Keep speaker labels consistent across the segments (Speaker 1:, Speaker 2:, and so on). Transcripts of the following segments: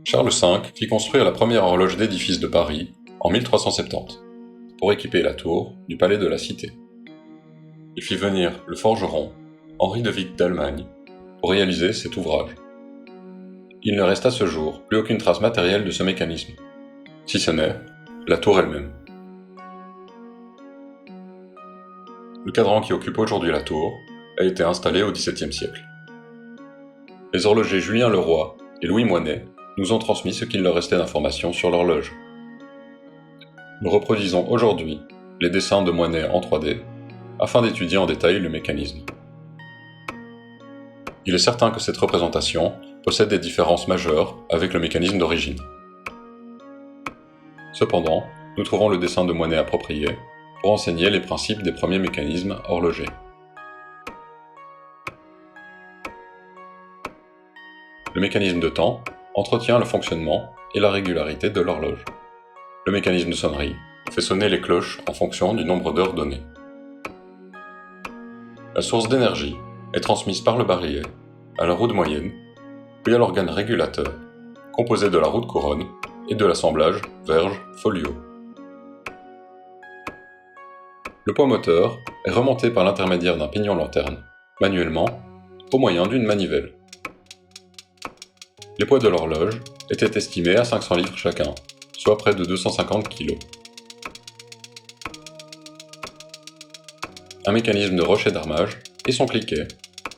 Speaker 1: Charles V fit construire la première horloge d'édifice de Paris en 1370, pour équiper la tour du palais de la Cité. Il fit venir le forgeron Henri de Vic d'Allemagne pour réaliser cet ouvrage. Il ne reste à ce jour plus aucune trace matérielle de ce mécanisme, si ce n'est la tour elle-même. Le cadran qui occupe aujourd'hui la tour a été installé au XVIIe siècle. Les horlogers Julien Leroy et Louis Moinet nous ont transmis ce qu'il leur restait d'informations sur l'horloge. Nous reproduisons aujourd'hui les dessins de Moinet en 3D afin d'étudier en détail le mécanisme. Il est certain que cette représentation possède des différences majeures avec le mécanisme d'origine. Cependant, nous trouvons le dessin de Moinet approprié pour enseigner les principes des premiers mécanismes horlogers. Le mécanisme de temps entretient le fonctionnement et la régularité de l'horloge. Le mécanisme de sonnerie fait sonner les cloches en fonction du nombre d'heures données. La source d'énergie est transmise par le barillet à la roue de moyenne, puis à l'organe régulateur, composé de la roue de couronne et de l'assemblage verge-folio. Le poids moteur est remonté par l'intermédiaire d'un pignon-lanterne, manuellement, au moyen d'une manivelle. Les poids de l'horloge étaient estimés à 500 livres chacun, soit près de 250 kg. Un mécanisme de rochet d'armage et son cliquet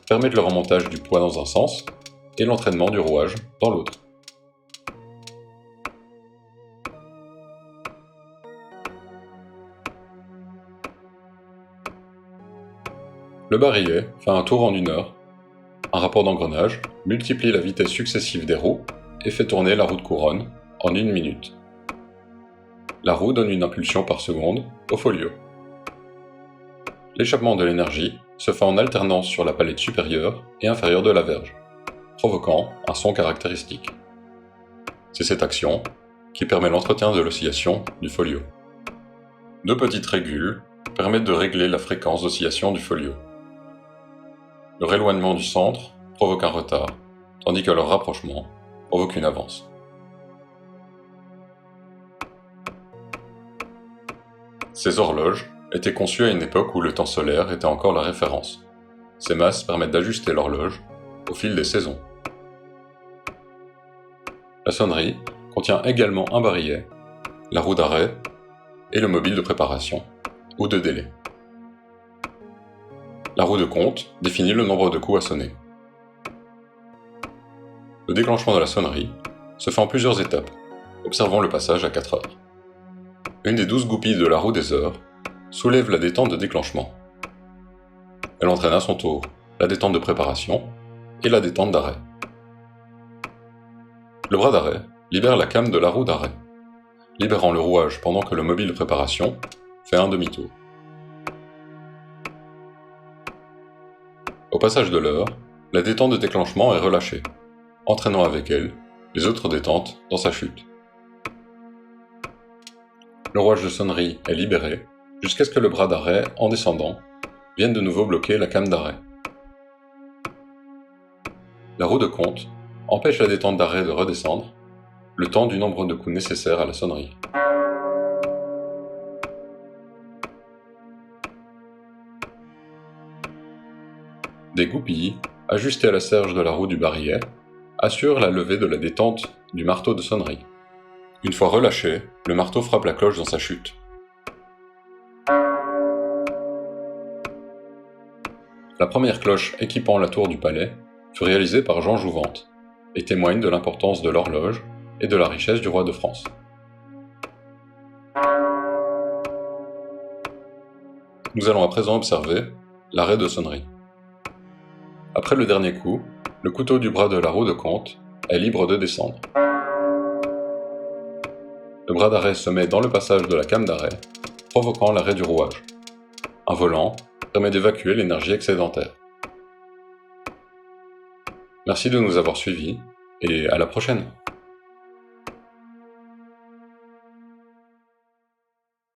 Speaker 1: permettent le remontage du poids dans un sens et l'entraînement du rouage dans l'autre. Le barillet fait un tour en 1 heure. Un rapport d'engrenage multiplie la vitesse successive des roues et fait tourner la roue de couronne en 1 minute. La roue donne une impulsion par seconde au folio. L'échappement de l'énergie se fait en alternance sur la palette supérieure et inférieure de la verge, provoquant un son caractéristique. C'est cette action qui permet l'entretien de l'oscillation du folio. 2 petites régules permettent de régler la fréquence d'oscillation du folio. Leur éloignement du centre provoque un retard, tandis que leur rapprochement provoque une avance. Ces horloges étaient conçues à une époque où le temps solaire était encore la référence. Ces masses permettent d'ajuster l'horloge au fil des saisons. La sonnerie contient également un barillet, la roue d'arrêt et le mobile de préparation ou de délai. La roue de compte définit le nombre de coups à sonner. Le déclenchement de la sonnerie se fait en plusieurs étapes. Observons le passage à 4 heures. Une des 12 goupilles de la roue des heures soulève la détente de déclenchement. Elle entraîne à son tour la détente de préparation et la détente d'arrêt. Le bras d'arrêt libère la came de la roue d'arrêt, libérant le rouage pendant que le mobile de préparation fait un demi-tour. Au passage de l'heure, la détente de déclenchement est relâchée, entraînant avec elle les autres détentes dans sa chute. Le rouage de sonnerie est libéré jusqu'à ce que le bras d'arrêt, en descendant, vienne de nouveau bloquer la came d'arrêt. La roue de compte empêche la détente d'arrêt de redescendre, le temps du nombre de coups nécessaires à la sonnerie. Des goupilles, ajustées à la serge de la roue du barillet, assurent la levée de la détente du marteau de sonnerie. Une fois relâché, le marteau frappe la cloche dans sa chute. La première cloche équipant la tour du palais fut réalisée par Jean Jouvente et témoigne de l'importance de l'horloge et de la richesse du roi de France. Nous allons à présent observer l'arrêt de sonnerie. Après le dernier coup, le couteau du bras de la roue de compte est libre de descendre. Le bras d'arrêt se met dans le passage de la came d'arrêt, provoquant l'arrêt du rouage. Un volant permet d'évacuer l'énergie excédentaire. Merci de nous avoir suivis et à la prochaine.